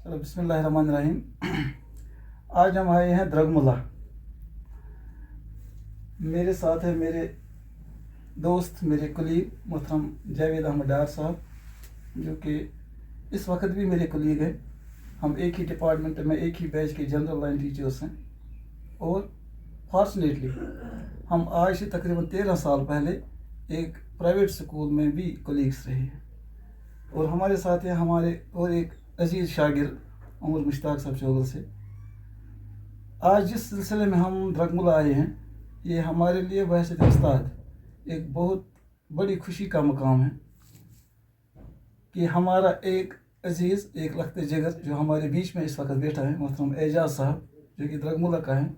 बिस्मिल्लाहिर्रहमानिर्रहीम। आज हम आए हैं द्रगमुला। मेरे साथ है मेरे दोस्त, मेरे कुलीग मोहतरम जावेद अहमद डार साहब, जो कि इस वक्त भी मेरे कुलीग हैं। हम एक ही डिपार्टमेंट में, एक ही बैच के जनरल लाइन टीचर्स हैं। और फॉर्चुनेटली हम आज से तकरीबन 13 साल पहले एक प्राइवेट स्कूल में भी कुलीग्स रहे हैं। और हमारे साथ हैं हमारे और एक अजीज़ शागिर्द उमर मुश्ताक साहब चौगल से। आज जिस सिलसिले में हम द्रगमुला आए हैं, ये हमारे लिए बहैसियत उस्ताद एक बहुत बड़ी खुशी का मकाम है कि हमारा एक अजीज़, एक लख्त जिगर जो हमारे बीच में इस वक्त बैठा है, मोहतरम एजाज साहब, जो कि द्रगमुला का है।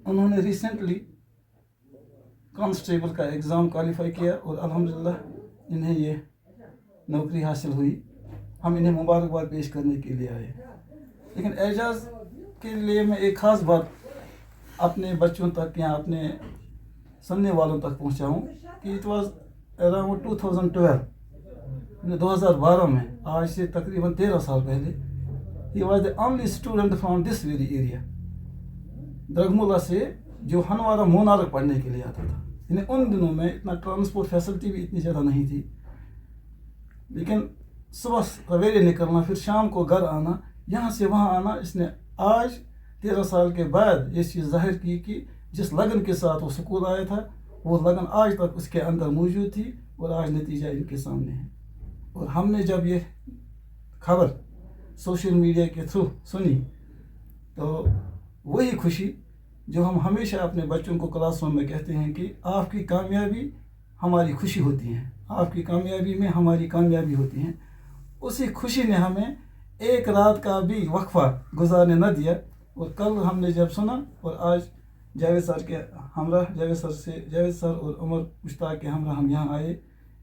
उन्होंने रिसेंटली कांस्टेबल का एग्ज़ाम क्वालिफाई किया और अल्हम्दुलिल्लाह इन्हें ये नौकरी हासिल हुई। हम इन्हें मुबारकबाद पेश करने के लिए आए। लेकिन एजाज के लिए मैं एक ख़ास बात अपने बच्चों तक या अपने सुनने वालों तक पहुंचाऊं कि इट वाज अराउंड 2012 में, आज से तकरीबन 13 साल पहले, he was the only student from this very area, Drugmulla से, जो हनवारा मोनारक पढ़ने के लिए आता था। इन्हें उन दिनों में इतना ट्रांसपोर्ट फैसिलिटी भी इतनी ज़्यादा नहीं थी, लेकिन सुबह सवेरे निकलना, फिर शाम को घर आना, यहाँ से वहाँ आना, इसने आज 13 साल के बाद ये चीज़ जाहिर की कि जिस लगन के साथ वो स्कूल आया था, वो लगन आज तक उसके अंदर मौजूद थी और आज नतीजा इनके सामने है। और हमने जब ये खबर सोशल मीडिया के थ्रू सुनी, तो वही खुशी जो हम हमेशा अपने बच्चों को क्लासरूम में कहते हैं कि आपकी कामयाबी हमारी खुशी होती है, आपकी कामयाबी में हमारी कामयाबी होती है, उसी खुशी ने हमें एक रात का भी वक्फा गुजारने न दिया। और कल हमने जब सुना और आज जावेद सर के हमरा, जावेद सर और उमर मुश्ताक के हमरा हम यहाँ आए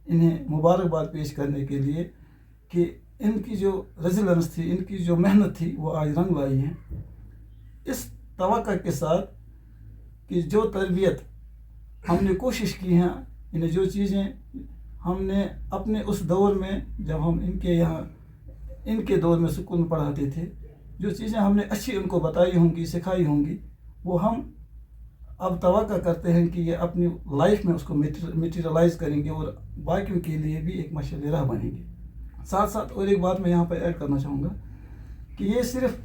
इन्हें मुबारकबाद पेश करने के लिए कि इनकी जो रेजिलेंस थी, इनकी जो मेहनत थी, वो आज रंग लाई है। इस तवक्को के साथ कि जो तरबियत हमने कोशिश की है, इन्हें जो चीज़ें हमने अपने उस दौर में, जब हम इनके दौर में स्कूल में पढ़ाते थे, जो चीज़ें हमने अच्छी उनको बताई होंगी, सिखाई होंगी, वो हम अब तवक्को करते हैं कि ये अपनी लाइफ में उसको मटीरियलाइज करेंगे और बाकियों के लिए भी एक मशाल राह बनेंगे। साथ साथ और एक बात मैं यहाँ पर ऐड करना चाहूँगा कि ये सिर्फ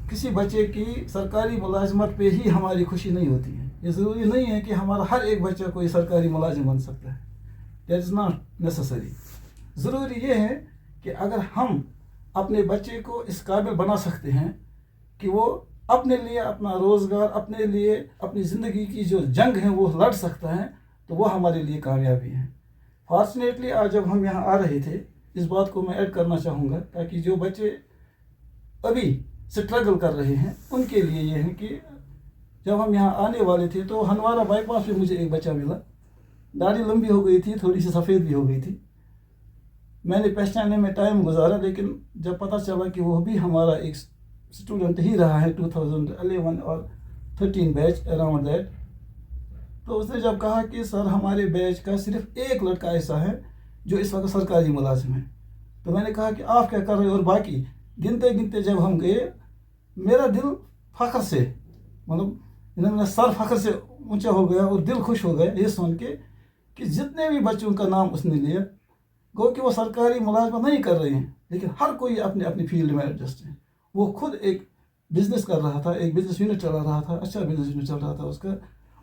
किसी बच्चे की सरकारी मुलाजमत पे ही हमारी खुशी नहीं होती है। ये ज़रूरी नहीं है कि हमारा हर एक बच्चा कोई सरकारी मुलाजिम बन सकता है। That is not necessary. ज़रूरी ये है कि अगर हम अपने बच्चे को इस काबिल बना सकते हैं कि वो अपने लिए अपना रोज़गार, अपने लिए अपनी ज़िंदगी की जो जंग है वो लड़ सकता है, तो वो हमारे लिए कामयाबी है। फॉर्चुनेटली आज जब हम यहाँ आ रहे थे, इस बात को मैं ऐड करना चाहूँगा ताकि जो बच्चे अभी स्ट्रगल कर रहे हैं उनके लिए ये है कि जब हम यहाँ आने वाले थे तो हनवारा बाईपास पे मुझे एक बच्चा मिला। दाढ़ी लंबी हो गई थी, थोड़ी सी सफ़ेद भी हो गई थी। मैंने पहचानने में टाइम गुजारा, लेकिन जब पता चला कि वो भी हमारा एक स्टूडेंट ही रहा है 2011 और 13 बैच अराउंड दैट, तो उसने जब कहा कि सर हमारे बैच का सिर्फ एक लड़का ऐसा है जो इस वक्त सरकारी मुलाजिम है, तो मैंने कहा कि आप क्या कर रहे हो। और बाकी गिनते गिनते जब हम गए, मेरा दिल फ़ख्र से, मतलब मेरा सर फ़ख्र से ऊंचा हो गया और दिल खुश हो गया ये सुन के कि जितने भी बच्चों का नाम उसने लिया, गो कि वो सरकारी मुलाजमत नहीं कर रहे हैं, लेकिन हर कोई अपने अपनी फील्ड में एडजस्ट है। वो खुद एक बिज़नेस कर रहा था, एक बिज़नेस यूनिट चला रहा था, अच्छा बिज़नेस यूनिट चल रहा था उसका।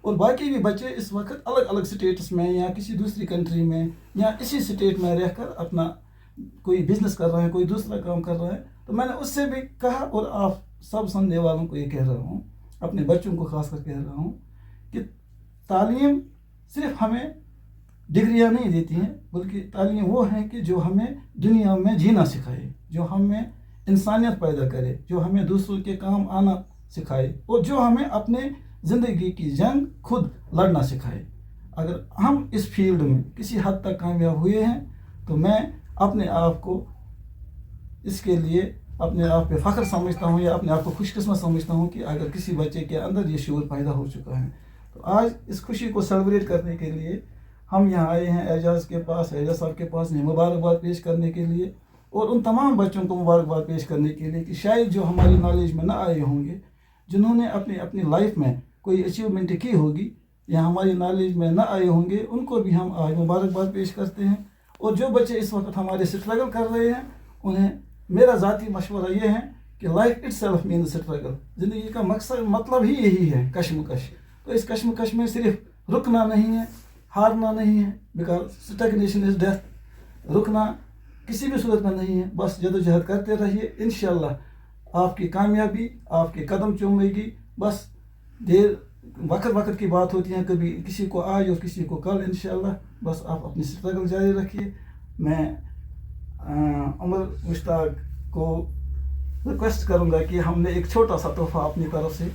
और बाकी भी बच्चे इस वक्त अलग अलग स्टेट्स में या किसी दूसरी कंट्री में या इसी स्टेट में रहकर अपना कोई बिज़नेस कर रहे हैं, कोई दूसरा काम कर रहा है। तो मैंने उससे भी कहा, और आप सब सुनने वालों को ये कह रहा हूँ, अपने बच्चों को खास कर कह रहा हूँ कि तालीम सिर्फ हमें डिग्रियाँ नहीं देती हैं, बल्कि तालीम वो है कि जो हमें दुनिया में जीना सिखाए, जो हमें इंसानियत पैदा करे, जो हमें दूसरों के काम आना सिखाए और जो हमें अपने ज़िंदगी की जंग खुद लड़ना सिखाए। अगर हम इस फील्ड में किसी हद तक कामयाब हुए हैं, तो मैं अपने आप को इसके लिए अपने आप पे फ़ख्र समझता हूँ या अपने आप को खुशकिस्मत समझता हूँ कि अगर किसी बच्चे के अंदर ये शूर पैदा हो चुका है। तो आज इस खुशी को सेलिब्रेट करने के लिए हम यहाँ आए हैं एजाज के पास, एजाज साहब के पास मुबारकबाद पेश करने के लिए। اور ان تمام بچوں کو مبارکباد پیش کرنے کے لیے کہ شاید جو ہماری نالج میں نہ آئے ہوں گے، جنہوں نے اپنی لائف میں کوئی اچیومنٹ کی ہوگی یا ہماری نالج میں نہ آئے ہوں گے، ان کو بھی ہم آج مبارکباد پیش کرتے ہیں. اور جو بچے اس وقت ہمارے اسٹرگل کر رہے ہیں، انہیں میرا ذاتی مشورہ یہ ہے کہ life itself means struggle. زندگی کا مطلب ہی یہی ہے، کشمکش. تو اس کشمکش میں صرف رکنا نہیں ہے، ہارنا نہیں ہے، بیکاز اسٹیگنیشن از ڈیتھ. رکنا کسی بھی صورت میں نہیں ہے، بس جدوجہد کرتے رہیے. انشاءاللہ آپ کی کامیابی آپ کے قدم چومے گی. بس وقت کی بات ہوتی ہے، کبھی کسی کو آج اور کسی کو کل. انشاءاللہ بس آپ اپنی اسٹرگل جاری رکھیے. میں عمر مشتاق کو ریکویسٹ کروں گا کہ ہم نے ایک چھوٹا سا تحفہ اپنی طرف سے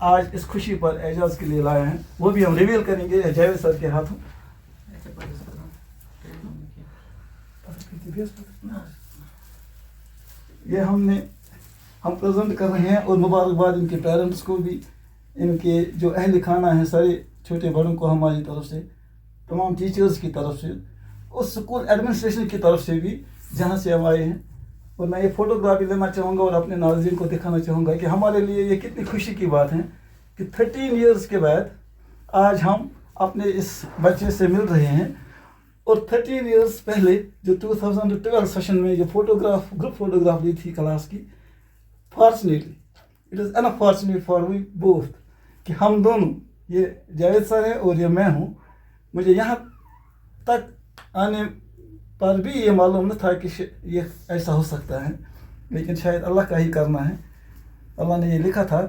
آج اس خوشی پر اعزاز کے لیے لائے ہیں، وہ بھی ہم ریویل کریں گے جاوید سر کے ہاتھوں. یہ ہم پریزنٹ کر رہے ہیں، اور مبارکباد ان کے پیرنٹس کو بھی، ان کے جو اہل خانہ ہیں سارے چھوٹے بڑوں کو ہماری طرف سے، تمام ٹیچرز کی طرف سے، اس اسکول ایڈمنسٹریشن کی طرف سے بھی جہاں سے ہم آئے ہیں. اور میں یہ فوٹوگرافی لینا چاہوں گا اور اپنے ناظرین کو دکھانا چاہوں گا کہ ہمارے لیے یہ کتنی خوشی کی بات ہے کہ 13 ایئرس کے بعد آج ہم اپنے اس بچے سے مل رہے ہیں. اور 13 ایئرس پہلے جو 2012 سیشن میں جو گروپ فوٹوگراف لی تھی کلاس کی، fortunately it is unfortunate for we both کہ ہم دونوں، یہ جاوید سر ہے اور یہ میں ہوں. مجھے یہاں تک آنے پر بھی یہ معلوم نہ تھا کہ یہ ایسا ہو سکتا ہے، لیکن شاید اللہ کا ہی کرنا ہے. اللہ نے یہ لکھا تھا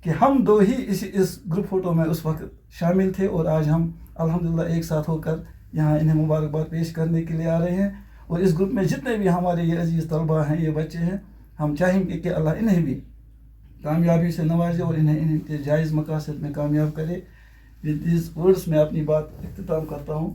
کہ ہم دو ہی اس گروپ فوٹو میں اس وقت شامل تھے، اور آج ہم الحمدللہ ایک ساتھ ہو کر یہاں انہیں مبارکباد پیش کرنے کے لیے آ رہے ہیں. اور اس گروپ میں جتنے بھی ہمارے یہ عزیز طلباء ہیں، یہ بچے ہیں، ہم چاہیں گے کہ اللہ انہیں بھی کامیابی سے نوازے اور انہیں کے جائز مقاصد میں کامیاب کرے. ود دیز ورڈس میں اپنی بات اختتام کرتا ہوں.